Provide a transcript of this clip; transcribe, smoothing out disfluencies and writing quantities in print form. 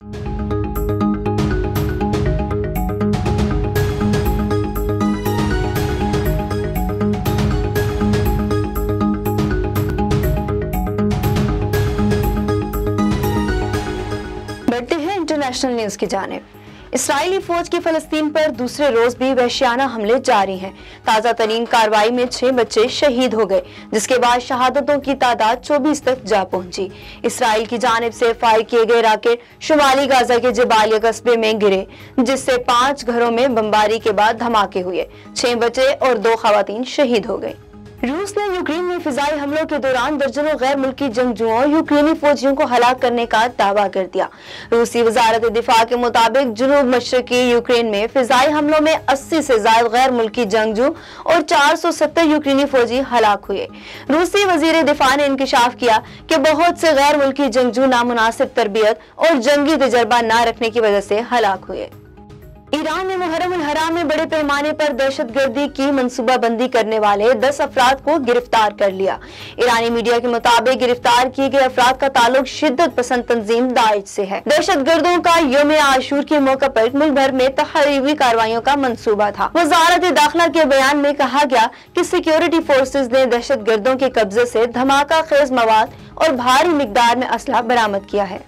बढ़ते हैं international news की जानिब। इस्राएली फौज की फलस्तीन पर दूसरे रोज भी वहशियाना हमले जारी हैं। ताजा तरीन कार्रवाई में 6 बच्चे शहीद हो गए, जिसके बाद शहादतों की तादाद 24 तक जा पहुंची। इस्राएल की जानिब से फायर किए गए रॉकेट शुमाली गाजा के जबालिया कस्बे में गिरे, जिससे 5 घरों में बमबारी के बाद धमाके हुए। 6 बच्चे और 2 खवातीन शहीद हो गए। रूस ने यूक्रेन में फिजाई हमलों के दौरान दर्जनों गैर मुल्की जंगजुओं और यूक्रेनी फौजियों को हलाक करने का दावा कर दिया। रूसी वजारत दिफा के मुताबिक जुनूब मशरकी यूक्रेन में फिजाई हमलों में 80 से ज्यादा गैर मुल्की जंगजू और 470 यूक्रेनी फौजी हलाक हुए। रूसी वजीर दिफा ने इंकशाफ किया कि बहुत से गैर मुल्की जंगजू नामुनासिब तरबियत और जंगी तजर्बा न रखने की वजह से हलाक हुए। ईरान ने मुहर्रम उल हराम में बड़े पैमाने पर दहशतगर्दी की मंसूबाबंदी करने वाले 10 अफराद को गिरफ्तार कर लिया। ईरानी मीडिया के मुताबिक गिरफ्तार किए गए अफराद का ताल्लुक शिद्दत पसंद तंजीम दाइश से है। दहशतगर्दों का यौम आशूर के मौके पर मुल्क भर में तहरीरी कार्रवाइयों का मंसूबा था। वजारत दाखिला के बयान में कहा गया कि सिक्योरिटी फोर्सेज ने दहशतगर्दों के कब्जे से धमाका खेज मवाद और भारी मिकदार में असला बरामद किया है।